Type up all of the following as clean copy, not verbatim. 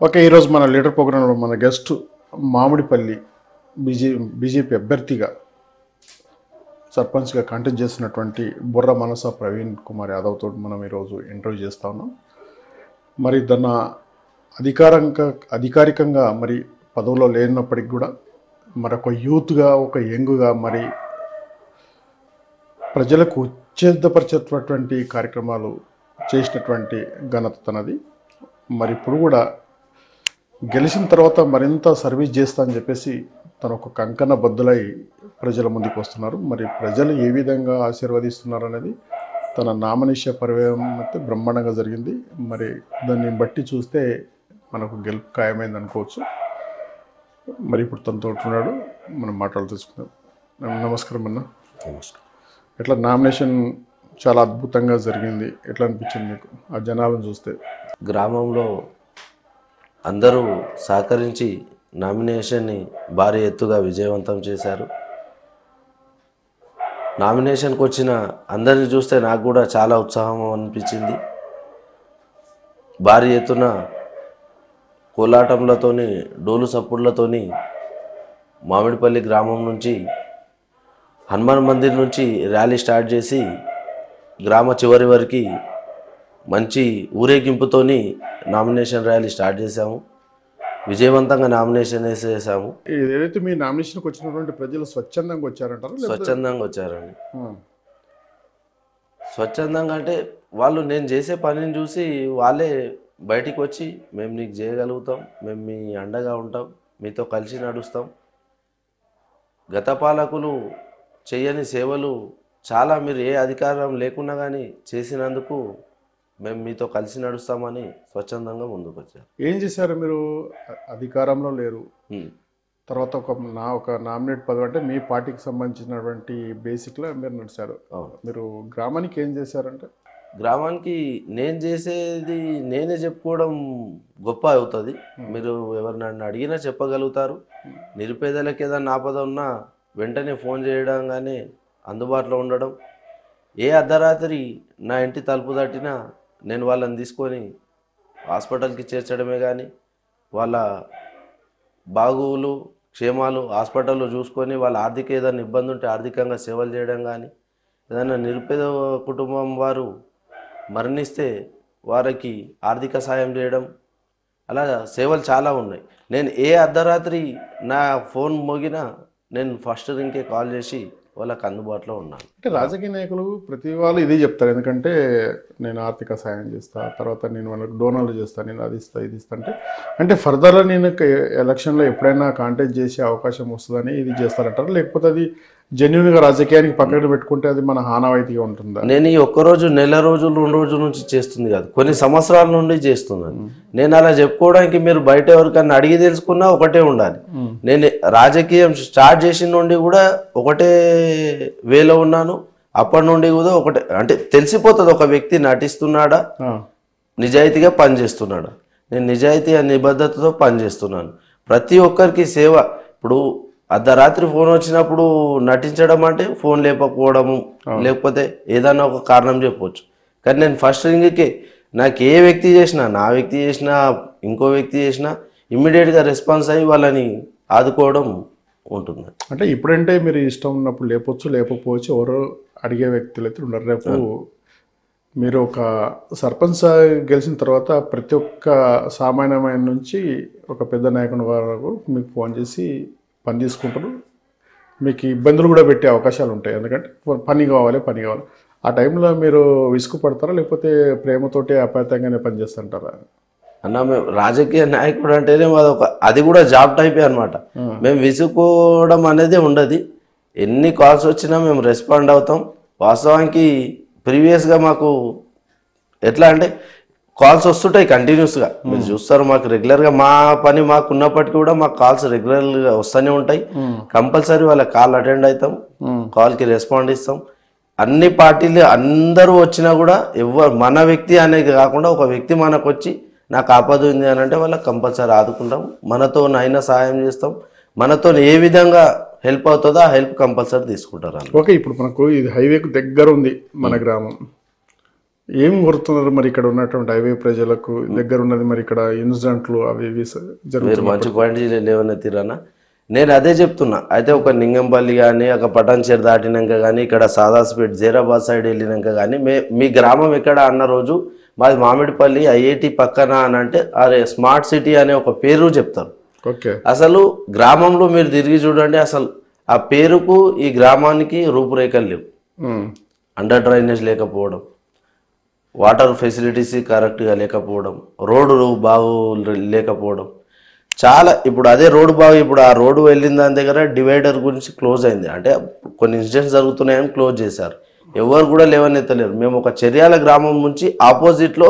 Okay. ఈరోజు మన leader ప్రోగ్రాంలో మన గెస్ట్ మామిడిపల్లి బీజేపీ అభ్యర్థిగా సర్పంచ్గా కంటెస్ట్ చేస్తున్నటువంటి బుర్ర మనస ప్రవీణ్ కుమార్ యాదవ్ తోటి మనం ఈరోజు ఇంటర్వ్యూ చేస్తా ఉన్నాం. మరి దాన్ని అధికారికంగా మరి పదవిలో లేనప్పటికి కూడా మరొక యూత్గా ఒక యంగ్గా మరి ప్రజలకు ఉత్తేజపరిచేటటువంటి కార్యక్రమాలు చేసినటువంటి ఘనత తనది. మరి ఇప్పుడు కూడా గెలిచిన తర్వాత మరింత సర్వీస్ చేస్తా అని చెప్పేసి తను ఒక కంకణ బద్దులై ప్రజల ముందుకు వస్తున్నారు. మరి ప్రజలు ఏ విధంగా ఆశీర్వదిస్తున్నారు అనేది తన నామినేషన్ పర్వం అయితే బ్రహ్మాండంగా జరిగింది. మరి దాన్ని బట్టి చూస్తే మనకు గెలుపు ఖాయమైంది అనుకోవచ్చు. మరి ఇప్పుడు తనతో ఉన్నాడు, మనం మాటలు తెలుసుకుందాం. నమస్కారం అన్న. నమస్కారం. ఎట్లా నామినేషన్ చాలా అద్భుతంగా జరిగింది, ఎట్లా అనిపించింది మీకు ఆ జనాలను చూస్తే? గ్రామంలో అందరూ సహకరించి నామినేషన్ని భారీ ఎత్తుగా విజయవంతం చేశారు. నామినేషన్కి వచ్చిన అందరిని చూస్తే నాకు కూడా చాలా ఉత్సాహం అనిపించింది. భారీ ఎత్తున కోలాటంలతోని డోలు సప్పుడులతోని మామిడిపల్లి గ్రామం నుంచి హనుమాన్ మందిర్ నుంచి ర్యాలీ స్టార్ట్ చేసి గ్రామ చివరి వరకు మంచి ఊరేగింపుతోని నామినేషన్ ర్యాలీ స్టార్ట్ చేశాము. విజయవంతంగా నామినేషన్ వేసేసాము. ఏదైతే మీ నామినేషన్కి వచ్చినటువంటి ప్రజలు స్వచ్ఛందంగా వచ్చారంటారు? స్వచ్ఛందంగా వచ్చారండి. స్వచ్ఛందంగా అంటే వాళ్ళు నేను చేసే పనిని చూసి వాళ్ళే బయటికి వచ్చి మేము నీకు చేయగలుగుతాం, మేము మీ అండగా ఉంటాం, మీతో కలిసి నడుస్తాం, గత పాలకులు చేయని సేవలు చాలా మీరు ఏ అధికారం లేకున్నా కానీ చేసినందుకు మేము మీతో కలిసి నడుస్తామని స్వచ్ఛందంగా ముందుకు వచ్చారు. ఏం చేశారు మీరు? అధికారంలో లేరు, తర్వాత ఒక నామినేట్ పదవి అంటే మీ పార్టీకి సంబంధించినటువంటి బేసిక్లో మీరు నడిచారు. మీరు గ్రామానికి ఏం చేశారంటే? గ్రామానికి నేను చేసేది నేనే చెప్పుకోవడం గొప్ప అవుతుంది. మీరు ఎవరినన్ను అడిగినా చెప్పగలుగుతారు. నిరుపేదలకు ఏదైనా ఆపద ఉన్నా వెంటనే ఫోన్ చేయడం కానీ అందుబాటులో ఉండడం, ఏ అర్ధరాత్రి నా ఇంటి తలుపు తట్టినా నేను వాళ్ళని తీసుకొని హాస్పిటల్కి చేర్చడమే కానీ వాళ్ళ బాగోగులు క్షేమాలు హాస్పిటల్లో చూసుకొని వాళ్ళ ఆర్థిక ఏదైనా ఇబ్బంది ఉంటే ఆర్థికంగా సేవలు చేయడం కానీ, ఏదైనా నిరుపేద కుటుంబం వారు మరణిస్తే వారికి ఆర్థిక సాయం చేయడం, అలా సేవలు చాలా ఉన్నాయి. నేను ఏ అర్ధరాత్రి నా ఫోన్ మోగినా నేను ఫస్ట్ రింగ్కే కాల్ చేసి వాళ్ళకి అందుబాటులో ఉన్నాను. అంటే రాజకీయ నాయకులు ప్రతి వాళ్ళు ఇదే చెప్తారు, ఎందుకంటే నేను ఆర్థిక సాయం చేస్తా, తర్వాత నేను వాళ్ళకి డోనర్లు చేస్తాను, నేను అది ఇస్తా ఇది ఇస్తా అంటే ఫర్దర్గా నేను ఎలక్షన్లో ఎప్పుడైనా కాంటాక్ట్ చేసే అవకాశం వస్తుందని ఇది చేస్తారంటారు, లేకపోతే అది జెన్యున్గా రాజకీయానికి పక్కన పెట్టుకుంటే అది మన హానవాయితీగా ఉంటుందా? నేను ఈ ఒక్కరోజు నెల రోజులు 2 రోజుల నుంచి చేస్తుంది కాదు, కొన్ని సంవత్సరాల నుండి చేస్తున్నాను. నేను అలా చెప్పుకోవడానికి మీరు బయట ఎవరికన్నా అడిగి తెలుసుకున్నా ఒకటే ఉండాలి. నేను రాజకీయం స్టార్ట్ చేసిన నుండి కూడా ఒకటే వేలో ఉన్నాను. అప్పటి నుండి కూడా ఒకటే, అంటే తెలిసిపోతుంది ఒక వ్యక్తి నటిస్తున్నాడా నిజాయితీగా పనిచేస్తున్నాడా. నేను నిజాయితీ నిబద్ధతతో పనిచేస్తున్నాను. ప్రతి ఒక్కరికి సేవ. ఇప్పుడు అర్ధరాత్రి ఫోన్ వచ్చినప్పుడు నటించడం అంటే ఫోన్ లేకపోవడము, లేకపోతే ఏదైనా ఒక కారణం చెప్పవచ్చు. కానీ నేను ఫస్ట్ రింగ్కే నాకు ఏ వ్యక్తి చేసినా, నా వ్యక్తి చేసినా ఇంకో వ్యక్తి చేసినా ఇమ్మీడియట్గా రెస్పాన్స్ అయ్యి వాళ్ళని ఆదుకోవడం ఉంటుంది. అంటే ఇప్పుడంటే మీరు ఇష్టం ఉన్నప్పుడు లేపొచ్చు, లేకపోవచ్చు, ఎవరో అడిగే వ్యక్తులు అయితే ఉండరు. రేపు మీరు ఒక సర్పంచ్ గెలిచిన తర్వాత ప్రతి ఒక్క సామాన్యమైన నుంచి ఒక పెద్ద నాయకుని వరకు మీకు ఫోన్ చేసి పని తీసుకుంటారు. మీకు ఇబ్బందులు కూడా పెట్టే అవకాశాలు ఉంటాయి, ఎందుకంటే పని కావాలి. ఆ టైంలో మీరు విసుగు పడతారా, లేకపోతే ప్రేమతోటి అపాయంగానే పనిచేస్తుంటారా? అన్న, మేము రాజకీయ నాయకుడు అంటేనే అది కూడా జాబ్ టైపే అనమాట. మేము విసుక్కోవడం అనేది ఉండదు. ఎన్ని కాల్స్ వచ్చినా మేము రెస్పాండ్ అవుతాం. వాస్తవానికి ప్రీవియస్గా మాకు ఎట్లా అంటే కాల్స్ వస్తుంటాయి కంటిన్యూస్గా, మీరు చూస్తారు. మాకు రెగ్యులర్గా మా పని మాకు ఉన్నప్పటికీ కూడా మాకు కాల్స్ రెగ్యులర్గా వస్తూనే ఉంటాయి. కంపల్సరీ వాళ్ళ కాల్ అటెండ్ అవుతాం, కాల్కి రెస్పాండ్ ఇస్తాం. అన్ని పార్టీలు అందరూ వచ్చినా కూడా ఎవరు మన వ్యక్తి అనేది కాకుండా ఒక వ్యక్తి మనకు వచ్చి నాకు ఆపద ఉంది అని అంటే వాళ్ళకి కంపల్సరీ ఆదుకుంటాం. మనతో అయినా సహాయం చేస్తాం. మనతో ఏ విధంగా హెల్ప్ అవుతుందో ఆ హెల్ప్ కంపల్సరీ తీసుకుంటారు. ఓకే, ఇప్పుడు మనకు ఇది హైవేకు దగ్గర ఉంది మన గ్రామం. ఏం కోరుతున్నారు మరి ఇక్కడ ఉన్నటువంటి హైవే ప్రజలకు దగ్గర ఉన్నది మరి ఇక్కడ ఇన్సిడెంట్లు అవి ఇవి మీరు జరుగుతున్నాయి. మంచి పాయింట్ లేవనెత్తిరన్నా. నేను అదే చెప్తున్నా. అయితే ఒక నింగంపల్లి కానీ ఒక పటాన్చేరు దాటినాక కానీ ఇక్కడ సాదాస్పేట్ జైరాబాద్ సైడ్ వెళ్ళినాక కానీ మీ గ్రామం ఎక్కడ అన్న రోజు మాది మామిడిపల్లి ఐఐటి పక్కన అని అంటే అరే స్మార్ట్ సిటీ అనే ఒక పేరు చెప్తారు. ఓకే, అసలు గ్రామంలో మీరు తిరిగి చూడండి, అసలు ఆ పేరుకు ఈ గ్రామానికి రూపురేఖలు లేవు. అండర్ డ్రైనేజ్ లేకపోవడం, వాటర్ ఫెసిలిటీస్ కరెక్ట్గా లేకపోవడం, రోడ్డు బాగు లేకపోవడం, చాలా ఇప్పుడు అదే రోడ్డు బాగు ఇప్పుడు ఆ రోడ్డు వెళ్ళిన దాని దగ్గర డివైడర్ గురించి క్లోజ్ అయింది. అంటే కొన్ని ఇన్సిడెంట్స్ జరుగుతున్నాయని క్లోజ్ చేశారు. ఎవరు కూడా లేవనెత్తలేరు. మేము ఒక చర్యాల గ్రామం నుంచి ఆపోజిట్లో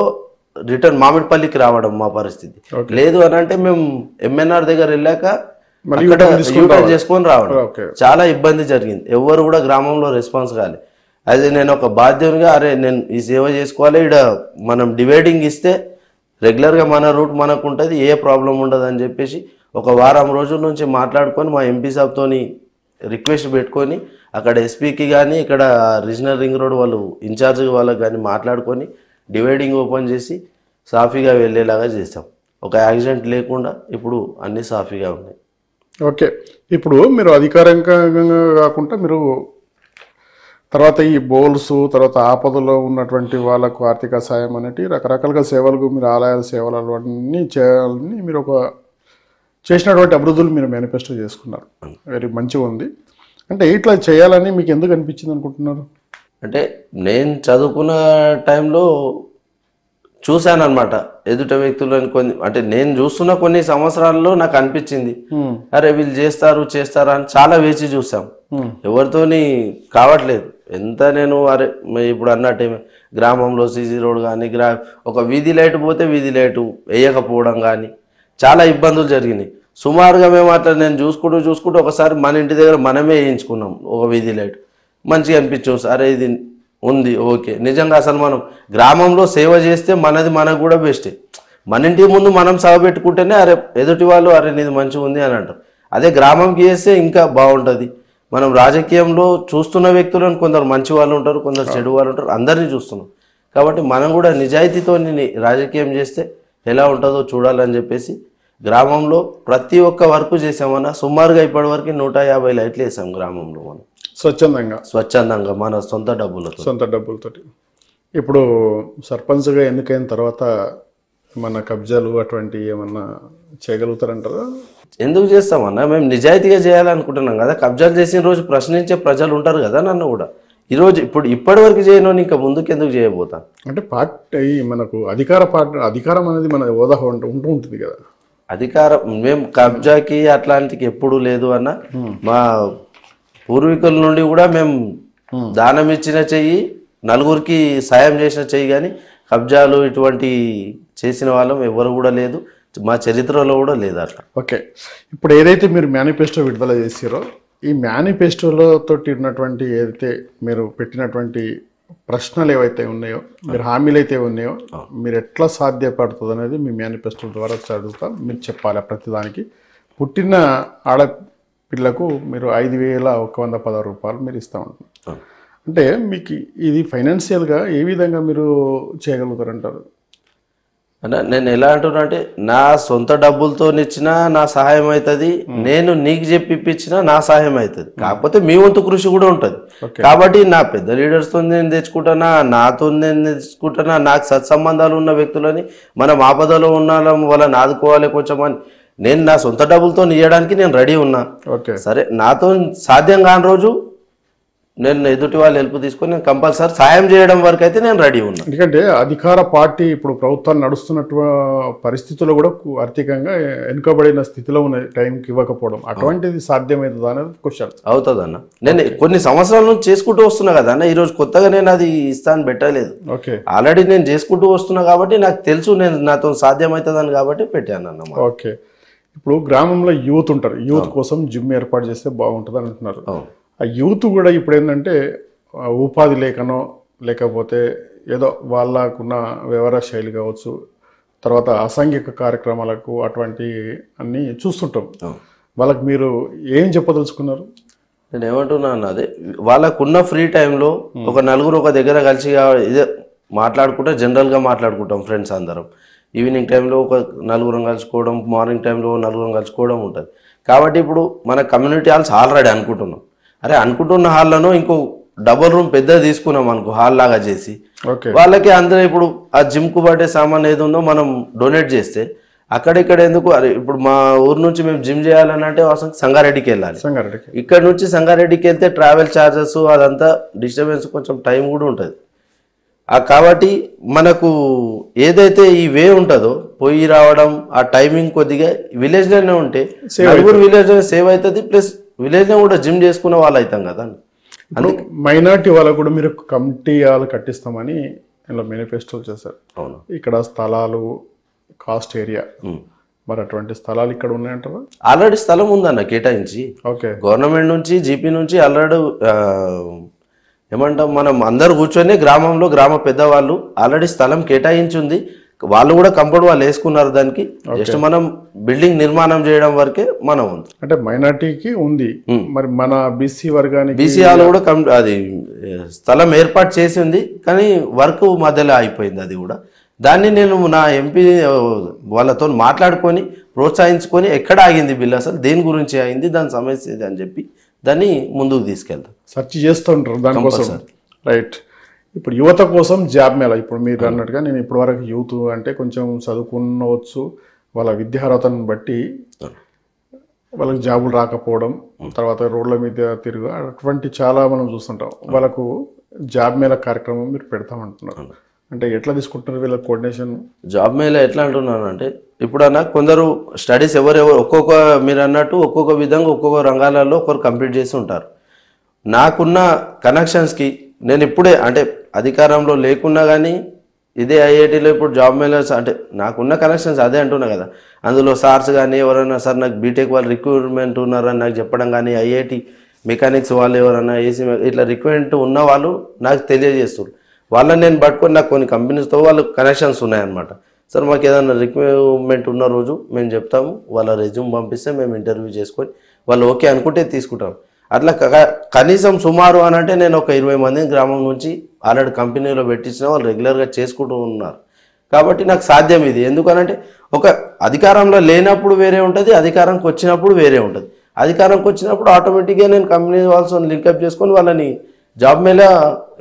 రిటర్న్ మామిడిపల్లికి రావడం మా పరిస్థితి. లేదు అని అంటే మేము ఎంఎన్ఆర్ దగ్గర వెళ్ళాక యూటర్న్ చేసుకొని రావడం చాలా ఇబ్బంది జరిగింది. ఎవరు కూడా గ్రామంలో రెస్పాన్స్ కాలే. అది నేను ఒక బాధ్యునిగా అరే నేను ఈ సేవ చేసుకోవాలి, ఇక్కడ మనం డివైడింగ్ ఇస్తే రెగ్యులర్గా మన రూట్ మనకు ఉంటుంది, ఏ ప్రాబ్లం ఉండదు అని చెప్పేసి ఒక వారం రోజుల నుంచి మాట్లాడుకొని మా ఎంపీ సాబ్తోని రిక్వెస్ట్ పెట్టుకొని అక్కడ ఎస్పీకి కానీ ఇక్కడ రీజనల్ రింగ్ రోడ్ వాళ్ళు ఇన్ఛార్జ్ వాళ్ళకి కానీ మాట్లాడుకొని డివైడింగ్ ఓపెన్ చేసి సాఫీగా వెళ్ళేలాగా చేసాం. ఒక యాక్సిడెంట్ లేకుండా ఇప్పుడు అన్నీ సాఫీగా ఉన్నాయి. ఓకే, ఇప్పుడు మీరు అధికారికంగా కాకుండా మీరు తర్వాత ఈ బోల్స్ తర్వాత ఆపదలో ఉన్నటువంటి వాళ్ళకు ఆర్థిక సాయం అనేటి రకరకాలుగా సేవలకు మీరు ఆలయాల సేవలు అన్నీ చేయాలని మీరు ఒక చేసినటువంటి అభివృద్ధులు మీరు మేనిఫెస్టో చేసుకున్నారు. వెరీ మంచిగా ఉంది. అంటే ఇట్లా చేయాలని మీకు ఎందుకు అనిపించింది అనుకుంటున్నారు? అంటే నేను చదువుకున్న టైంలో చూశాను అనమాట ఎదుట వ్యక్తులను కొన్ని, అంటే నేను చూస్తున్న కొన్ని సంవత్సరాల్లో నాకు అనిపించింది అరే వీళ్ళు చేస్తారా అని చాలా వేచి చూసాం. ఎవరితోని కావట్లేదు. ఎంత నేను అరే ఇప్పుడు అన్నట్టు గ్రామంలో సీసీ రోడ్ కానీ ఒక వీధి లైట్ పోతే వీధి లైటు వేయకపోవడం కానీ చాలా ఇబ్బందులు జరిగినాయి. సుమారుగా మేము అట్లా నేను చూసుకుంటూ ఒకసారి మన ఇంటి దగ్గర మనమే వేయించుకున్నాం ఒక వీధి లైట్. మంచిగా అనిపించు అరే ఇది ఉంది ఓకే. నిజంగా అసలు మనం గ్రామంలో సేవ చేస్తే మనది మనకు కూడా బెస్టే. మన ఇంటి ముందు మనం సేవ పెట్టుకుంటేనే అరే ఎదుటి వాళ్ళు అరే నీది మంచిగా ఉంది అని అంటారు. అదే గ్రామంకి చేస్తే ఇంకా బాగుంటుంది. మనం రాజకీయంలో చూస్తున్న వ్యక్తులను కొందరు మంచి వాళ్ళు ఉంటారు, కొందరు చెడు వాళ్ళు ఉంటారు, అందరినీ చూస్తున్నాం. కాబట్టి మనం కూడా నిజాయితీతో రాజకీయం చేస్తే ఎలా ఉంటుందో చూడాలని చెప్పేసి గ్రామంలో ప్రతి ఒక్క వర్క్ చేసామన్నా సుమారుగా ఇప్పటి వరకు 150 లైట్లు వేసాం గ్రామంలో మనం స్వచ్ఛందంగా మన సొంత డబ్బులతోటి. ఇప్పుడు సర్పంచ్గా ఎన్నికైన తర్వాత మన కబ్జాలు అటువంటి ఏమన్నా చేయగలుగుతారంటారా? ఎందుకు చేస్తామన్నా, మేము నిజాయితీగా చేయాలనుకుంటున్నాం కదా. కబ్జాలు చేసిన రోజు ప్రశ్నించే ప్రజలు ఉంటారు కదా నన్ను కూడా. ఈరోజు ఇప్పటి వరకు చేయను, ఇంకా ముందుకు ఎందుకు చేయబోతా? అంటే పార్టీ మనకు అధికారం అనేది మన హోదా ఉంటూ ఉంటుంది కదా. అధికారం మేము కబ్జాకి అట్లాంటికి ఎప్పుడు లేదు అన్న. మా పూర్వీకుల నుండి కూడా మేము దానం ఇచ్చిన చెయ్యి, నలుగురికి సాయం చేసిన చెయ్యి, కానీ కబ్జాలు ఇటువంటి చేసిన వాళ్ళం ఎవరు కూడా లేదు, మా చరిత్రలో కూడా లేదు అట్లా. ఓకే, ఇప్పుడు ఏదైతే మీరు మేనిఫెస్టో విడుదల చేసారో ఈ మేనిఫెస్టోలో తోటి ఉన్నటువంటి ఏదైతే మీరు పెట్టినటువంటి ప్రశ్నలు ఏవైతే ఉన్నాయో, మీరు హామీలు అయితే ఉన్నాయో, మీరు ఎట్లా సాధ్యపడుతుంది అనేది మీ మేనిఫెస్టో ద్వారా చదువుతా మీరు చెప్పాలి. ప్రతిదానికి పుట్టిన ఆడపిల్లకు మీరు 5,116 రూపాయలు మీరు ఇస్తూ ఉంటారు. అంటే మీకు ఇది ఫైనాన్షియల్గా ఏ విధంగా మీరు చేయగలుగుతారంటారు? అంటే నేను ఎలా అంటున్నా అంటే నా సొంత డబ్బులతో ఇచ్చినా నా సహాయం అవుతుంది, నేను నీకు చెప్పిచ్చినా నా సహాయం అవుతుంది. కాకపోతే మీ వంతు కృషి కూడా ఉంటుంది. కాబట్టి నా పెద్ద లీడర్స్తో నేను తెచ్చుకుంటానా, నాతో నేను తెచ్చుకుంటానా, నాకు సత్సంబంధాలు ఉన్న వ్యక్తులని మనం ఆపదలో ఉన్న వాళ్ళని ఆదుకోవాలి కొంచెం అని నేను నా సొంత డబ్బులతో ఇవ్వడానికి నేను రెడీ ఉన్నా. సరే నాతో సాధ్యం కాని రోజు నేను ఎదుటి వాళ్ళు హెల్ప్ తీసుకొని నేను కంపల్సరీ సాయం చేయడం వరకు అయితే నేను రెడీ ఉన్నా. ఎందుకంటే అధికార పార్టీ ఇప్పుడు ప్రభుత్వాలు నడుస్తున్నట్టు పరిస్థితుల్లో కూడా ఆర్థికంగా వెనుకబడిన స్థితిలో ఉన్న టైంకి ఇవ్వకపోవడం అటువంటిది సాధ్యమవుతుంది అనేది క్వశ్చన్. అవుతుంది అన్న. నేను కొన్ని సంవత్సరాల నుంచి చేసుకుంటూ వస్తున్నా కదా అన్న. ఈరోజు కొత్తగా నేను అది ఇస్తాను పెట్టలేదు. ఆల్రెడీ నేను చేసుకుంటూ వస్తున్నా కాబట్టి నాకు తెలుసు నేను నాతో సాధ్యమవుతుందని కాబట్టి పెట్టాను అన్న. ఓకే, ఇప్పుడు గ్రామంలో యూత్ ఉంటారు, యూత్ కోసం జిమ్ ఏర్పాటు చేస్తే బాగుంటుంది అని అంటున్నారు. ఆ యూత్ కూడా ఇప్పుడు ఏంటంటే ఉపాధి లేకనో లేకపోతే ఏదో వాళ్ళకున్న వ్యవహార శైలి కావచ్చు, తర్వాత అసాంఘిక కార్యక్రమాలకు అటువంటి అన్నీ చూస్తుంటాం. వాళ్ళకి మీరు ఏం చెప్పదలుచుకున్నారు? నేను ఏమంటున్నా అన్నది వాళ్ళకున్న ఫ్రీ టైంలో ఒక నలుగురు ఒక దగ్గర కలిసి ఇదే మాట్లాడుకుంటే జనరల్గా మాట్లాడుకుంటాం ఫ్రెండ్స్ అందరం. ఈవినింగ్ టైంలో ఒక నలుగురం కలుసుకోవడం, మార్నింగ్ టైంలో నలుగురం కలుసుకోవడం ఉంటుంది. కాబట్టి ఇప్పుడు మన కమ్యూనిటీ హాల్స్ ఆల్రెడీ అనుకుంటున్నాం. అరే అనుకుంటున్న హాల్లను ఇంకో డబుల్ రూమ్ పెద్దది తీసుకున్నాం అనుకో, హాల్ లాగా చేసి వాళ్ళకి అందరూ ఇప్పుడు ఆ జిమ్కు పట్టే సామాన్ ఏది ఉందో మనం డొనేట్ చేస్తే అక్కడిక్కడ ఎందుకు, అరే ఇప్పుడు మా ఊరు నుంచి మేము జిమ్ చేయాలని అంటే అసలు సంగారెడ్డికి వెళ్ళాలి. ఇక్కడ నుంచి సంగారెడ్డికి వెళ్తే ట్రావెల్ ఛార్జెస్ అదంతా డిస్టర్బెన్స్, కొంచెం టైం కూడా ఉంటుంది. కాబట్టి మనకు ఏదైతే ఈ వే ఉంటుందో పోయి రావడం ఆ టైమింగ్ కొద్దిగా విలేజ్లోనే ఉంటే నలుగురు విలేజ్లో సేవ్ అవుతుంది, ప్లస్ విలేజ్లో కూడా జిమ్ చేసుకునే వాళ్ళు అవుతాం కదా. మైనార్టీ వాళ్ళకు కూడా మీరు కమిటీ హాల్ కట్టిస్తామని ఇలా మేనిఫెస్టోలు చేశారు. అవును, ఇక్కడ స్థలాలు కాస్ట్ ఏరియా, మరి అటువంటి స్థలాలు ఇక్కడ ఉన్నాయంటారా? ఆల్రెడీ స్థలం ఉందన్న కేటాయించి. ఓకే, గవర్నమెంట్ నుంచి జీపీ నుంచి ఆల్రెడీ ఏమంటాం మనం అందరు కూర్చొని గ్రామంలో గ్రామ పెద్దవాళ్ళు ఆల్రెడీ స్థలం కేటాయించింది. వాళ్ళు కూడా కంపౌండ్ వాళ్ళు వేసుకున్నారు. దానికి జస్ట్ మనం బిల్డింగ్ నిర్మాణం చేయడం వరకే మనం ఉంది. అంటే మైనార్టీకి ఉంది, మరి మన బీసీ వర్గానికి బీసీ వాళ్ళు కూడా అది స్థలం ఏర్పాటు చేసి ఉంది, కానీ వర్క్ మధ్యలో అయిపోయింది. అది కూడా దాన్ని నేను నా ఎంపీ వాళ్ళతో మాట్లాడుకొని ప్రోత్సహించుకొని ఎక్కడ ఆగింది బిల్, అసలు దేని గురించి అయింది, దాని సమస్య ఇది అని చెప్పి దాన్ని ముందుకు తీసుకెళ్తాం. సెర్చ్ చేస్తూ ఉంటారు దానికోసం. రైట్. ఇప్పుడు యువత కోసం జాబ్ మేళ, ఇప్పుడు మీరు అన్నట్టుగా నేను ఇప్పటి వరకు యూత్ అంటే కొంచెం చదువుకున్నవచ్చు, వాళ్ళ విద్యార్హతను బట్టి వాళ్ళకి జాబులు రాకపోవడం, తర్వాత రోడ్ల మీద తిరుగు అటువంటి చాలా మనం చూస్తుంటాం. వాళ్ళకు జాబ్ మేళ కార్యక్రమం మీరు పెడతామంటున్నారు. అంటే ఎట్లా తీసుకుంటున్నారు వీళ్ళ కోఆర్డినేషన్? జాబ్ మేళ ఎట్లా అంటున్నాను అంటే, ఇప్పుడన్నా కొందరు స్టడీస్ ఎవరెవరు ఒక్కొక్క మీరు అన్నట్టు ఒక్కొక్క విధంగా ఒక్కొక్క రంగాలలో ఒకరు కంప్లీట్ చేసి ఉంటారు. నాకున్న కనెక్షన్స్కి నేను ఇప్పుడే అంటే అధికారంలో లేకున్నా కానీ ఇదే ఐఐటీలో ఇప్పుడు జాబ్ మేళర్స్ అంటే నాకున్న కనెక్షన్స్ అదే అంటున్నా కదా. అందులో సార్స్ కానీ ఎవరైనా సార్ నాకు బీటెక్ వాళ్ళు రిక్రూట్మెంట్ ఉన్నారని నాకు చెప్పడం కానీ, ఐఐటి మెకానిక్స్ వాళ్ళు ఎవరైనా ఏసీ ఇట్లా రిక్రూట్మెంట్ ఉన్న వాళ్ళు నాకు తెలియజేస్తారు. వాళ్ళని నేను పట్టుకొని నాకు కొన్ని కంపెనీస్తో వాళ్ళు కనెక్షన్స్ ఉన్నాయన్నమాట. సార్ మాకు ఏదైనా రిక్రూట్మెంట్ ఉన్న రోజు మేము చెప్తాము, వాళ్ళ రెజ్యూమ్ పంపిస్తే మేము ఇంటర్వ్యూ చేసుకొని వాళ్ళు ఓకే అనుకుంటే తీసుకుంటాం. అట్లా కనీసం సుమారు అని అంటే నేను ఒక 20 మందిని గ్రామం నుంచి ఆల్రెడీ కంపెనీలో పెట్టించిన వాళ్ళు రెగ్యులర్గా చేసుకుంటూ ఉన్నారు. కాబట్టి నాకు సాధ్యం ఇది. ఎందుకనంటే ఒక అధికారంలో లేనప్పుడు వేరే ఉంటుంది, అధికారంకి వచ్చినప్పుడు వేరే ఉంటుంది. అధికారంకి వచ్చినప్పుడు ఆటోమేటిక్గా నేను కంపెనీ వాళ్ళతో లింకప్ చేసుకొని వాళ్ళని జాబ్ మీద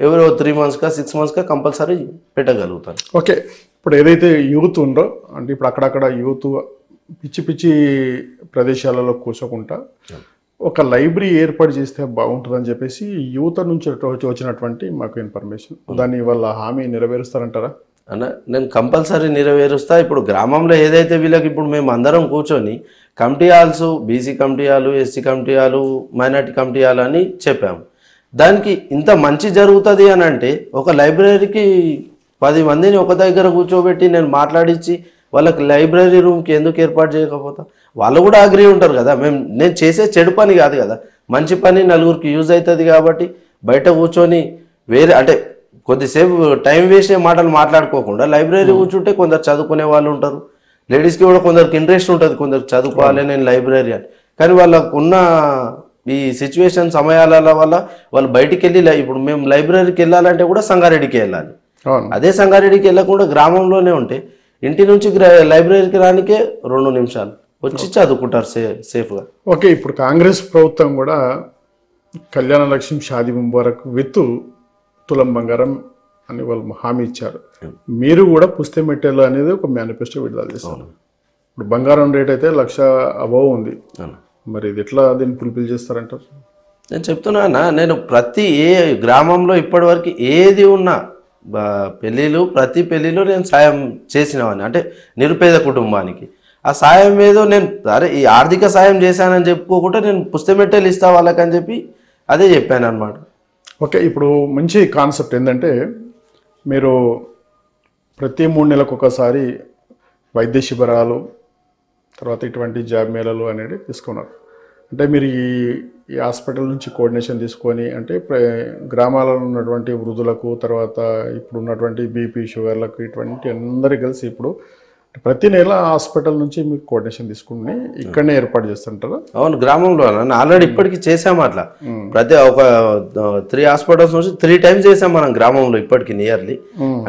ఎవరో 3 monthsగా 6 monthsగా కంపల్సరీ పెట్టగలుగుతాను. ఓకే, ఇప్పుడు ఏదైతే యూత్ ఉందో అంటే ఇప్పుడు అక్కడక్కడ యూత్ పిచ్చి పిచ్చి ప్రదేశాలలో కూర్చోకుండా ఒక లైబ్రరీ ఏర్పాటు చేస్తే బాగుంటుందని చెప్పేసి యూత్ నుంచి వచ్చినటువంటి మాకు ఇన్ఫర్మేషన్. దాన్ని వాళ్ళ హామీ నెరవేరుస్తారంటారా? అన్న నేను కంపల్సరీ నెరవేరుస్తా. ఇప్పుడు గ్రామంలో ఏదైతే వీళ్ళకి ఇప్పుడు మేము అందరం కూర్చొని committee halls, BC committee hall, SC committee hall, minority committee hall అని చెప్పాము. దానికి ఇంత మంచి జరుగుతుంది అని అంటే ఒక లైబ్రరీకి 10 మందిని ఒక దగ్గర కూర్చోబెట్టి నేను మాట్లాడించి వాళ్ళకి లైబ్రరీ రూమ్కి ఎందుకు ఏర్పాటు చేయకపోతా? వాళ్ళు కూడా అగ్రీ ఉంటారు కదా. నేను చేసే చెడు పని కాదు కదా, మంచి పని నలుగురికి యూజ్ అవుతుంది. కాబట్టి బయట కూర్చొని వేరే అంటే కొద్దిసేపు టైం వేస్ట్ మాటలు మాట్లాడుకోకుండా లైబ్రరీ కూర్చుంటే కొందరు చదువుకునే వాళ్ళు ఉంటారు. లేడీస్కి కూడా కొందరికి ఇంట్రెస్ట్ ఉంటుంది, కొందరు చదువుకోవాలి నేను లైబ్రరీ అని. కానీ వాళ్ళకు ఉన్న ఈ సిచ్యువేషన్ సమయాల వల్ల వాళ్ళు బయటికి వెళ్ళి ఇప్పుడు మేము లైబ్రరీకి వెళ్ళాలంటే కూడా సంగారెడ్డికి వెళ్ళాలి. అదే సంగారెడ్డికి వెళ్ళకుండా గ్రామంలోనే ఉంటే ఇంటి నుంచి లైబ్రరీకి రానికే 2 నిమిషాలు వచ్చి చదువుకుంటారు సేఫ్గా. ఓకే, ఇప్పుడు కాంగ్రెస్ ప్రభుత్వం కూడా కళ్యాణ లక్ష్మి షాదీ ముబారక్ విత్ తులం బంగారం అని వాళ్ళు హామీ ఇచ్చారు. మీరు కూడా పుస్తె మెట్టెలు అనేది ఒక మేనిఫెస్టో విడుదల చేస్తారు. ఇప్పుడు బంగారం రేట్ అయితే 1,00,000 అబవ్ ఉంది. మరి ఇది ఎట్లా దీన్ని ఫుల్ఫిల్ చేస్తారంటారు? నేను చెప్తున్నా, నేను ప్రతి గ్రామంలో ఇప్పటివరకు ఏది ఉన్నా పెళ్ళిళ్ళు ప్రతి పెళ్ళిలో నేను సాయం చేసినవాడిని. అంటే నిరుపేద కుటుంబానికి ఆ సాయం ఏదో నేను అరే ఈ ఆర్థిక సాయం చేశానని చెప్పుకోకుండా నేను పుస్తమెట్టెలు ఇస్తా వాళ్ళకని చెప్పి అదే చెప్పాను అనమాట. ఓకే, ఇప్పుడు మంచి కాన్సెప్ట్ ఏంటంటే మీరు ప్రతి 3 నెలలకు ఒకసారి వైద్య శిబిరాలు, తర్వాత ఇటువంటి జాబ్ మేళలు అనేది తీసుకున్నారు. అంటే మీరు ఈ హాస్పిటల్ నుంచి కోఆర్డినేషన్ తీసుకొని అంటే గ్రామాలలో ఉన్నటువంటి వృద్ధులకు, తర్వాత ఇప్పుడు ఉన్నటువంటి బీపీ షుగర్లకు ఇటువంటి అందరికీ కలిసి ఇప్పుడు ప్రతి నెల హాస్పిటల్ నుంచి మీకు కోటేషన్ తీసుకుని ఇక్కడనే ఏర్పాటు చేస్తుంటారా? అవును, గ్రామంలో ఆల్రెడీ ఇప్పటికీ చేసాము అట్లా. ప్రతి ఒక 3 హాస్పిటల్స్ నుంచి 3 times చేసాం మనం గ్రామంలో ఇప్పటికి నియర్లీ.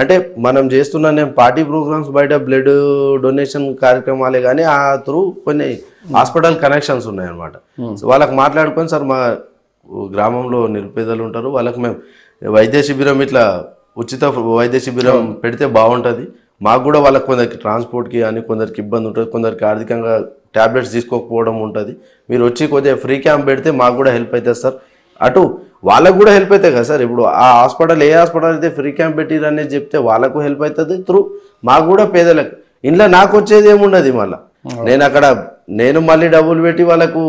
అంటే మనం చేస్తున్న నేను పార్టీ ప్రోగ్రామ్స్ బయట బ్లడ్ డొనేషన్ కార్యక్రమాలే కానీ ఆ త్రూ కొన్ని హాస్పిటల్ కనెక్షన్స్ ఉన్నాయన్నమాట. వాళ్ళకి మాట్లాడుకొని సార్ మా గ్రామంలో నిరుపేదలు ఉంటారు, వాళ్ళకి మేము వైద్య శిబిరం ఇట్లా ఉచిత వైద్య శిబిరం పెడితే బాగుంటుంది, మాకు కూడా వాళ్ళకి కొందరికి ట్రాన్స్పోర్ట్కి కానీ కొందరికి ఇబ్బంది ఉంటుంది, కొందరికి ఆర్థికంగా ట్యాబ్లెట్స్ తీసుకోకపోవడం ఉంటుంది, మీరు వచ్చి కొద్దిగా ఫ్రీ క్యాంప్ పెడితే మాకు కూడా హెల్ప్ అవుతుంది సార్. అటు వాళ్ళకు కూడా హెల్ప్ అవుతాయి కదా సార్. ఇప్పుడు ఆ హాస్పిటల్ ఏ హాస్పిటల్ అయితే ఫ్రీ క్యాంప్ పెట్టిరు అనేది చెప్తే వాళ్ళకు హెల్ప్ అవుతుంది, త్రూ మాకు కూడా పేదలకు. ఇంట్లో నాకు వచ్చేది ఏముండదు మళ్ళీ, నేను మళ్ళీ డబ్బులు పెట్టి వాళ్ళకు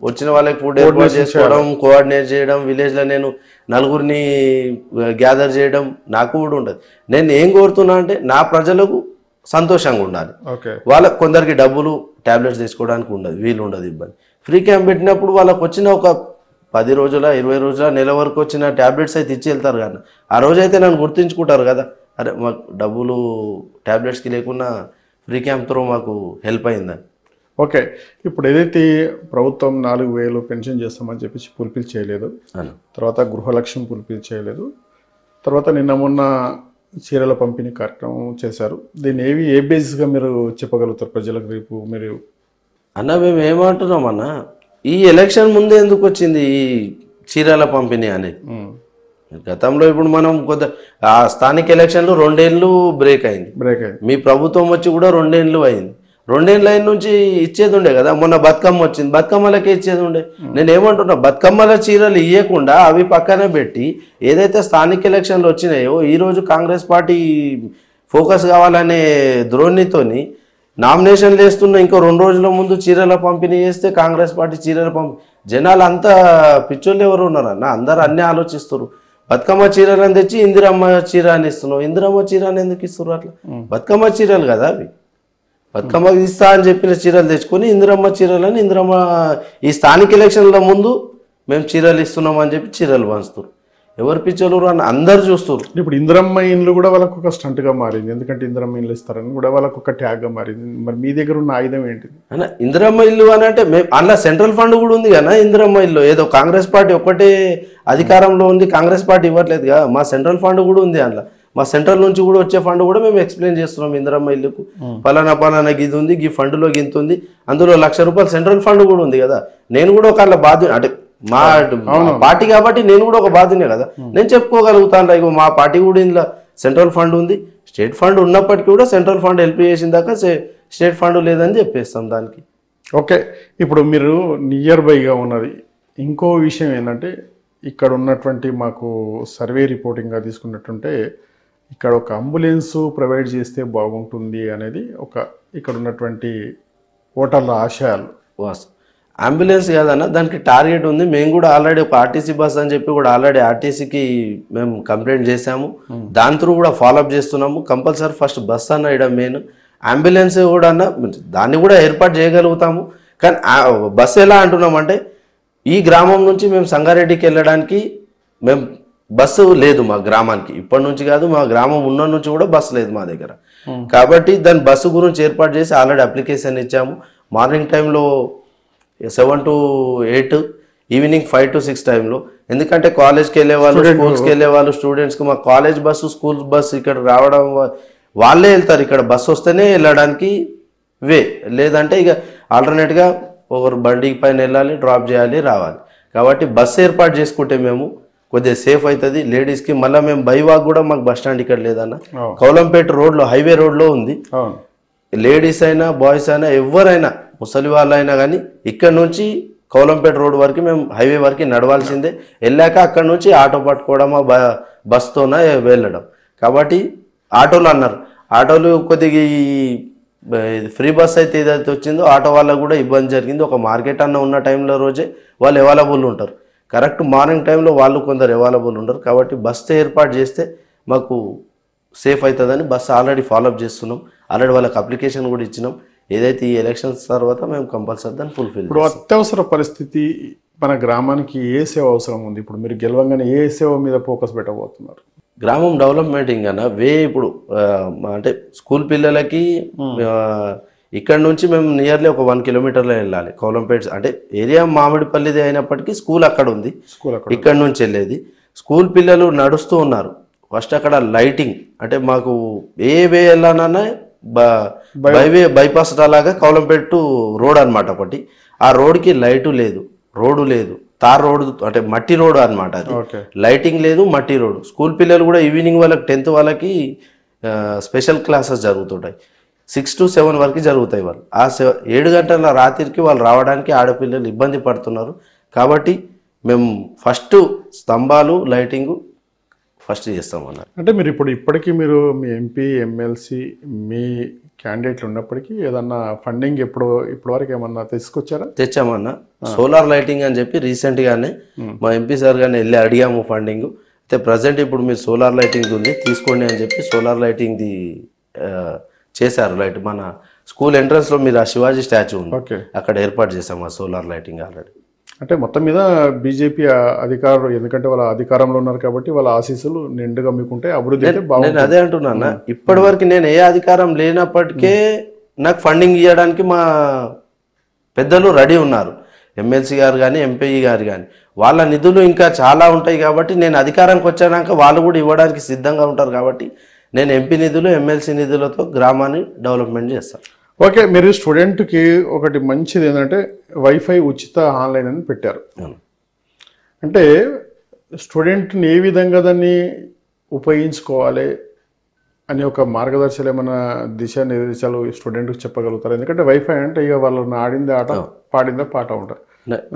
వచ్చిన వాళ్ళకి ఫుడ్ ఏర్పాటు చేసుకోవడం, కోఆర్డినేట్ చేయడం, విలేజ్లో నేను నలుగురిని గ్యాదర్ చేయడం నాకు కూడా ఉండదు. నేను ఏం కోరుతున్నా అంటే నా ప్రజలకు సంతోషంగా ఉండాలి. వాళ్ళకు కొందరికి డబ్బులు ట్యాబ్లెట్స్ తీసుకోవడానికి ఉండదు, వీలు ఉండదు, ఇబ్బంది. ఫ్రీ క్యాంప్ పెట్టినప్పుడు వాళ్ళకు వచ్చిన ఒక 10 రోజుల 20 రోజుల నెల వరకు వచ్చిన ట్యాబ్లెట్స్ అయితే ఇచ్చి వెళ్తారు కానీ ఆ రోజైతే నన్ను గుర్తుంచుకుంటారు కదా, అరే మాకు డబ్బులు ట్యాబ్లెట్స్కి లేకుండా ఫ్రీ క్యాంప్ త్రూ మాకు హెల్ప్ అయిందని. ఓకే, ఇప్పుడు ఏదైతే ప్రభుత్వం 4,000 పెన్షన్ చేస్తామని చెప్పేసి ఫుల్ఫిల్ చేయలేదు, తర్వాత గృహలక్ష్యం ఫుల్ఫిల్ చేయలేదు, తర్వాత నిన్న మొన్న చీరల పంపిణీ కార్యక్రమం చేశారు, దీన్ని ఏ బేసిస్గా మీరు చెప్పగలుగుతారు ప్రజలకు? రేపు మీరు మేము ఏమంటున్నాం అన్న, ఈ ఎలక్షన్ ముందే ఎందుకు వచ్చింది ఈ చీరల పంపిణీ అనేది? గతంలో ఇప్పుడు మనం ఆ స్థానిక ఎలక్షన్లు 2 ఏళ్ళు బ్రేక్ అయింది, మీ ప్రభుత్వం వచ్చి కూడా 2 ఏళ్ళు అయింది. 2 ఏళ్ళ నుంచి ఇచ్చేది ఉండే కదా, మొన్న బతుకమ్మ వచ్చింది, బతుకమ్మలకే ఇచ్చేది ఉండే. నేను ఏమంటున్నా, బతుకమ్మల చీరలు ఇవ్వకుండా అవి పక్కనే పెట్టి ఏదైతే స్థానిక ఎలక్షన్లు వచ్చినాయో ఈరోజు కాంగ్రెస్ పార్టీ ఫోకస్ కావాలనే ధోరణితోని నామినేషన్లు వేస్తున్న ఇంకో 2 రోజుల ముందు చీరల పంపిణీ చేస్తే కాంగ్రెస్ పార్టీ చీరల జనాలు అంతా పిచ్చోళ్ళు ఎవరు ఉన్నారన్న, అందరు అన్నీ ఆలోచిస్తారు. బతుకమ్మ చీరలను తెచ్చి ఇందిరమ్మ చీర అని ఇస్తున్నావు, ఇందిరమ్మ చీర అని ఎందుకు ఇస్తారు? అట్లా బతుకమ్మ చీరలు కదా అవి, బతుకమ్మ ఇస్తా అని చెప్పిన చీరలు తెచ్చుకొని ఇందిరమ్మ చీరలని ఈ స్థానిక ఎలక్షన్ల ముందు మేము చీరలు ఇస్తున్నాం అని చెప్పి చీరలు పంచుతారు. ఎవరు పిచ్చోళ్ళు అని అందరు చూస్తారు. ఇప్పుడు ఇందిరమ్మ ఇండ్లు కూడా వాళ్ళకు ఒక స్టంట్గా మారింది, ఎందుకంటే ఇందిరమ్మ ఇండ్లు ఇస్తారని కూడా వాళ్ళకు ఒక ట్యాగ్గా మారింది. మరి మీ దగ్గర ఉన్న ఆయుధం ఏంటిది అన్న? ఇందిరమ్మ ఇల్లు అని అంటే మేము అందులో సెంట్రల్ ఫండ్ కూడా ఉంది కదా ఇందిరమ్మ ఇల్లు. ఏదో కాంగ్రెస్ పార్టీ ఒక్కటే అధికారంలో ఉంది, కాంగ్రెస్ పార్టీ ఇవ్వట్లేదు కదా, మా సెంట్రల్ ఫండ్ కూడా ఉంది అందులో. మా సెంట్రల్ నుంచి కూడా వచ్చే ఫండ్ కూడా మేము ఎక్స్ప్లెయిన్ చేస్తున్నాం, ఇందిరమ్మ ఇల్లుకు పలానా గిది ఉంది, ఈ ఫండ్లో గింత ఉంది, అందులో ₹1,00,000 సెంట్రల్ ఫండ్ కూడా ఉంది కదా. నేను కూడా ఒక బాధ్యత, అంటే మా పార్టీ కాబట్టి నేను కూడా ఒక బాధ్యనే కదా, నేను చెప్పుకోగలుగుతాను. ఇక మా పార్టీ కూడా ఇందులో సెంట్రల్ ఫండ్ ఉంది, స్టేట్ ఫండ్ ఉన్నప్పటికీ కూడా సెంట్రల్ ఫండ్ హెల్ప్ చేసిన దాకా స్టేట్ ఫండ్ లేదని చెప్పేస్తాం దానికి. ఓకే, ఇప్పుడు మీరు నియర్ బైగా ఉన్నది. ఇంకో విషయం ఏంటంటే, ఇక్కడ ఉన్నటువంటి మాకు సర్వే రిపోర్టింగ్గా తీసుకున్నట్టుంటే ఇక్కడ ఒక అంబులెన్సు ప్రొవైడ్ చేస్తే బాగుంటుంది అనేది ఇక్కడ ఉన్నటువంటి ఓటర్ల ఆశయాలు. అంబులెన్స్ కాదన్న, దానికి టార్గెట్ ఉంది. మేము కూడా ఆల్రెడీ ఒక ఆర్టీసీ బస్ అని చెప్పి కూడా ఆల్రెడీ ఆర్టీసీకి మేము కంప్లైంట్ చేసాము, దాని త్రూ కూడా ఫాలోఅప్ చేస్తున్నాము. కంపల్సరీ ఫస్ట్ బస్ అన్న ఇక్కడ మెయిన్, అంబులెన్స్ కూడా అన్న దాన్ని కూడా ఏర్పాటు చేయగలుగుతాము. కానీ బస్సు ఎలా అంటున్నామంటే, ఈ గ్రామం నుంచి మేము సంగారెడ్డికి వెళ్ళడానికి మేము బస్సు లేదు మా గ్రామానికి, ఇప్పటి నుంచి కాదు, మా గ్రామం ఉన్న నుంచి కూడా బస్సు లేదు మా దగ్గర. కాబట్టి దాని బస్సు గురించి ఏర్పాటు చేసి ఆల్రెడీ అప్లికేషన్ ఇచ్చాము. మార్నింగ్ టైంలో 7 to 8, ఈవినింగ్ 5 to 6 టైంలో. ఎందుకంటే కాలేజ్కి వెళ్ళే వాళ్ళు, స్కూల్స్కి వెళ్ళే వాళ్ళు, స్టూడెంట్స్కి మా కాలేజ్ బస్సు, స్కూల్ బస్సు ఇక్కడ రావడం వాళ్ళే వెళ్తారు. ఇక్కడ బస్సు వస్తేనే వెళ్ళడానికి వే, లేదంటే ఇక ఆల్టర్నేట్గా ఒకరు బండి పైన వెళ్ళాలి, డ్రాప్ చేయాలి, రావాలి. కాబట్టి బస్సు ఏర్పాటు చేసుకుంటే మేము కొద్దిగా సేఫ్ అవుతుంది లేడీస్కి. మళ్ళీ మేము బైవాక్ కూడా మాకు బస్ స్టాండ్ ఇక్కడ లేదన్న, కౌలంపేట రోడ్లో, హైవే రోడ్లో ఉంది. లేడీస్ అయినా బాయ్స్ అయినా ఎవరైనా, ముసలి వాళ్ళు అయినా కానీ ఇక్కడ నుంచి కౌలంపేట రోడ్ వరకు మేము హైవే వరకు నడవాల్సిందే. వెళ్ళాక అక్కడ నుంచి ఆటో పట్టుకోవడమా బస్తోనా వెళ్ళడం. కాబట్టి ఆటోలు అన్నారు, ఆటోలు కొద్దిగా ఫ్రీ బస్ అయితే ఏదైతే వచ్చిందో ఆటో వాళ్ళకు కూడా ఇబ్బంది జరిగింది. ఒక మార్కెట్ అన్న ఉన్న టైంలో రోజే వాళ్ళు అవైలబుల్ ఉంటారు, కరెక్ట్ మార్నింగ్ టైంలో వాళ్ళు కొందరు అవైలబుల్ ఉంటారు. కాబట్టి బస్సు ఏర్పాటు చేస్తే మాకు సేఫ్ అవుతుందని బస్సు ఆల్రెడీ ఫాలోఅప్ చేస్తున్నాం, ఆల్రెడీ వాళ్ళకి అప్లికేషన్ కూడా ఇచ్చినాం. ఏదైతే ఈ ఎలక్షన్స్ తర్వాత మేము కంపల్సరీ దాన్ని ఫుల్ఫిల్. ఇప్పుడు అత్యవసర పరిస్థితి మన గ్రామానికి ఏ సేవ అవసరం ఉంది? ఇప్పుడు మీరు గెలవంగానే ఏ సేవ మీద ఫోకస్ పెట్టబోతున్నారు? గ్రామం డెవలప్మెంటింగ్ అన్న ఇప్పుడు అంటే స్కూల్ పిల్లలకి ఆ, ఇక్కడ నుంచి మేము నియర్లీ ఒక 1 కిలోమీటర్లో వెళ్ళాలి. కౌలంపేట అంటే ఏరియా మామిడిపల్లిది అయినప్పటికీ స్కూల్ అక్కడ ఉంది, స్కూల్ అక్కడ ఇక్కడ నుంచి వెళ్ళేది. స్కూల్ పిల్లలు నడుస్తూ ఉన్నారు. ఫస్ట్ అక్కడ లైటింగ్ అంటే మాకు ఏ వే వెళ్ళానన్నా బైపాస్ అలాగా కౌలంపేట రోడ్ అనమాట ఒకటి. ఆ రోడ్కి లైటు లేదు, రోడ్డు లేదు, తార్ రోడ్డు అంటే మట్టి రోడ్డు అనమాట. అది ఓకే లైటింగ్ లేదు, మట్టి రోడ్డు. స్కూల్ పిల్లలు కూడా ఈవినింగ్ వాళ్ళకి 10th వాళ్ళకి స్పెషల్ క్లాసెస్ జరుగుతుంటాయి. 6 to 7 వరకు జరుగుతాయి. వాళ్ళు 7 గంటల రాత్రికి వాళ్ళు రావడానికి ఆడపిల్లలు ఇబ్బంది పడుతున్నారు. కాబట్టి మేము ఫస్ట్ స్తంభాలు లైటింగ్ ఫస్ట్ చేస్తామన్నారు. అంటే మీరు ఇప్పటికీ మీరు మీ ఎంపీ ఎమ్మెల్సీ మీ క్యాండిడేట్లు ఉన్నప్పటికీ ఏదన్నా ఫండింగ్ ఇప్పటివరకు ఏమన్నా తీసుకొచ్చారా? తెచ్చామన్నా. సోలార్ లైటింగ్ అని చెప్పి రీసెంట్గానే మా ఎంపీ సార్ గారిని వెళ్ళి అడిగాము ఫండింగ్. అయితే ప్రజెంట్ ఇప్పుడు మీరు సోలార్ లైటింగ్ ఉంది తీసుకోండి అని చెప్పి సోలార్ లైటింగ్ది చేశారు. లైట్ మన స్కూల్ ఎంట్రన్స్లో మీరు ఆ శివాజీ స్టాచ్యూ ఉంది, ఓకే అక్కడ ఏర్పాటు చేసాము ఆ సోలార్ లైటింగ్ ఆల్రెడీ. అంటే మొత్తం మీద బీజేపీ అధికారులు ఎందుకంటే వాళ్ళ అధికారంలో ఉన్నారు కాబట్టి వాళ్ళ ఆశీస్సులు నిండుగా మీకుంటే అభివృద్ధి అయితే నేను బాగుంటుంది. అదే అంటున్నా, ఇప్పటి వరకు నేను ఏ అధికారం లేనప్పటికే నాకు ఫండింగ్ ఇవ్వడానికి మా పెద్దలు రెడీ ఉన్నారు. ఎమ్మెల్సీ గారు కానీ ఎంపీ గారు కానీ వాళ్ళ నిధులు ఇంకా చాలా ఉంటాయి కాబట్టి నేను అధికారానికి వచ్చాక వాళ్ళు కూడా ఇవ్వడానికి సిద్ధంగా ఉంటారు. కాబట్టి నేను ఎంపీ నిధులు ఎమ్మెల్సీ నిధులతో గ్రామాన్ని డెవలప్మెంట్ చేస్తాను. ఓకే, మీరు స్టూడెంట్కి ఒకటి మంచిది ఏంటంటే వైఫై ఉచిత ఆన్లైన్ అని పెట్టారు. అంటే స్టూడెంట్ని ఏ విధంగా దాన్ని ఉపయోగించుకోవాలి అని ఒక మార్గదర్శనం ఏమైనా దిశానిర్దేశాలు స్టూడెంట్కి చెప్పగలుగుతారు? ఎందుకంటే వైఫై అంటే ఇక వాళ్ళని ఆడిందే ఆట పాడిందే పాట ఉంటారు.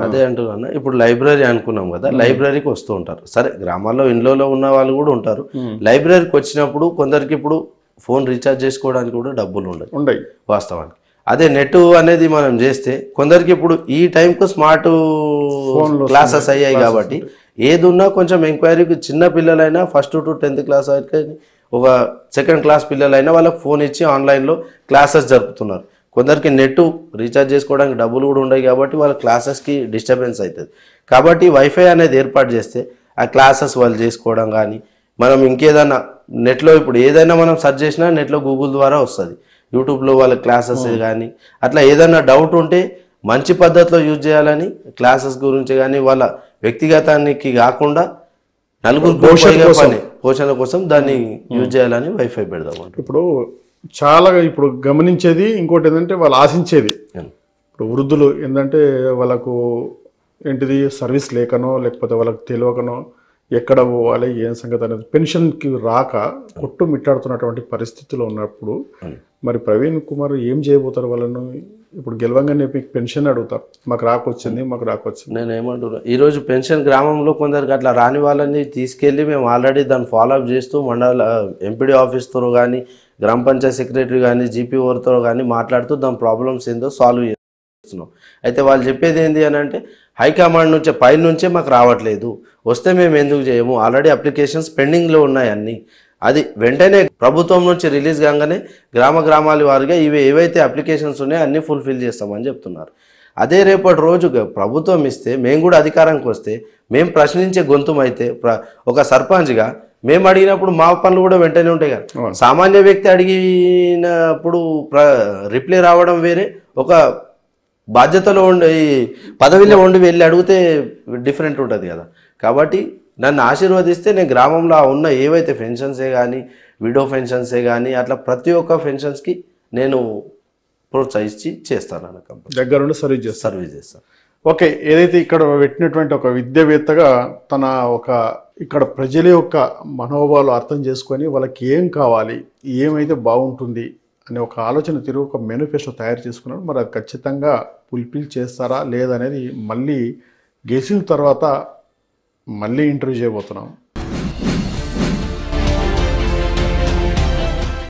అదే అంటున్నా, ఇప్పుడు లైబ్రరీ అనుకున్నాం కదా, లైబ్రరీకి వస్తూ ఉంటారు. సరే గ్రామాల్లో ఇండ్లలో ఉన్న వాళ్ళు కూడా ఉంటారు. లైబ్రరీకి వచ్చినప్పుడు కొందరికి ఇప్పుడు ఫోన్ రీఛార్జ్ చేసుకోవడానికి కూడా డబ్బులు ఉండవు వాస్తవానికి. అదే నెట్ అనేది మనం చేస్తే కొందరికి ఇప్పుడు ఈ టైంకు స్మార్ట్ క్లాసెస్ అయ్యాయి కాబట్టి ఏది ఉన్నా కొంచెం ఎంక్వైరీకి చిన్న పిల్లలైనా ఫస్ట్ టు 10th క్లాస్ వరకు ఒక 2nd క్లాస్ పిల్లలైనా వాళ్ళకి ఫోన్ ఇచ్చి ఆన్లైన్లో క్లాసెస్ జరుపుతున్నారు. కొందరికి నెట్ రీఛార్జ్ చేసుకోవడానికి డబ్బులు కూడా ఉన్నాయి కాబట్టి వాళ్ళ క్లాసెస్కి డిస్టర్బెన్స్ అవుతుంది. కాబట్టి వైఫై అనేది ఏర్పాటు చేస్తే ఆ క్లాసెస్ వాళ్ళు చేసుకోవడం కానీ మనం ఇంకేదైనా నెట్లో ఇప్పుడు ఏదైనా మనం సెర్చ్ చేసినా నెట్లో గూగుల్ ద్వారా వస్తుంది. యూట్యూబ్లో వాళ్ళ క్లాసెస్ కానీ అట్లా ఏదైనా డౌట్ ఉంటే మంచి పద్ధతిలో యూజ్ చేయాలని క్లాసెస్ గురించి కానీ వాళ్ళ వ్యక్తిగతానికి కాకుండా నలుగురు పోషణ కోసం దాన్ని యూజ్ చేయాలని వైఫై పెడదాం. ఇప్పుడు చాలా ఇప్పుడు గమనించేది ఇంకోటి ఏంటంటే వాళ్ళు ఆశించేది ఇప్పుడు వృద్ధులు ఏంటంటే వాళ్ళకు ఏంటిది సర్వీస్ లేకనో లేకపోతే వాళ్ళకి తెలియకనో ఎక్కడ పోవాలి ఏం సంగతి అనేది పెన్షన్కి రాక కొట్టుమిట్టాడుతున్నటువంటి పరిస్థితిలో ఉన్నప్పుడు మరి ప్రవీణ్ కుమార్ ఏం చేయబోతారు? వాళ్ళను ఇప్పుడు గెలవంగానే పెన్షన్ అడుగుతారు, మాకు రాకొచ్చింది మాకు రాకొచ్చింది. నేను ఏమంటున్నా, ఈరోజు పెన్షన్ గ్రామంలో కొందరికి అట్లా రాని వాళ్ళని తీసుకెళ్ళి మేము ఆల్రెడీ దాన్ని ఫాలోఅప్ చేస్తూ మండల ఎంపీడీ ఆఫీస్తో కానీ గ్రామ పంచాయతీ సెక్రటరీ కానీ జీపీఓతో కానీ మాట్లాడుతూ దాని ప్రాబ్లమ్స్ ఏందో సాల్వ్ చేస్తున్నాం. అయితే వాళ్ళు చెప్పేది ఏంటి అని అంటే హైకమాండ్ నుంచే పై నుంచే మాకు రావట్లేదు, వస్తే మేము ఎందుకు చేయము, ఆల్రెడీ అప్లికేషన్స్ పెండింగ్లో ఉన్నాయి అన్నీ, అది వెంటనే ప్రభుత్వం నుంచి రిలీజ్ కాగానే గ్రామాల వారిగా ఏవైతే అప్లికేషన్స్ ఉన్నాయో అన్నీ ఫుల్ఫిల్ చేస్తామని చెప్తున్నారు. అదే రేపటి రోజు ప్రభుత్వం ఇస్తే మేము కూడా అధికారానికి వస్తే మేము ప్రశ్నించే గొంతుమైతే ఒక సర్పంచ్గా మేము అడిగినప్పుడు మా పనులు కూడా వెంటనే ఉంటాయి కదా. సామాన్య వ్యక్తి అడిగినప్పుడు రిప్లై రావడం వేరే, ఒక బాధ్యతలో ఉండి పదవిలో ఉండి వెళ్ళి అడిగితే డిఫరెంట్ ఉంటుంది కదా. కాబట్టి నన్ను ఆశీర్వదిస్తే నేను గ్రామంలో ఉన్న ఏవైతే పెన్షన్సే కానీ విడో పెన్షన్సే కానీ అట్లా ప్రతి ఒక్క పెన్షన్స్కి నేను ప్రోత్సహించి చేస్తాను అన్న దగ్గరుండి సర్వీస్ చేస్తాను. ఓకే, ఏదైతే ఇక్కడ పెట్టినటువంటి ఒక విద్యావేత్తగా తన ఇక్కడ ప్రజల యొక్క మనోభావాలు అర్థం చేసుకొని వాళ్ళకి ఏం కావాలి ఏమైతే బాగుంటుంది అనే ఒక ఆలోచన తిరిగి ఒక మేనిఫెస్టో తయారు చేసుకున్నాడు. మరి అది ఖచ్చితంగా ఫుల్ఫిల్ చేస్తారా లేదనేది మళ్ళీ గెలిచిన తర్వాత మళ్ళీ ఇంటర్వ్యూ చేయబోతున్నాం.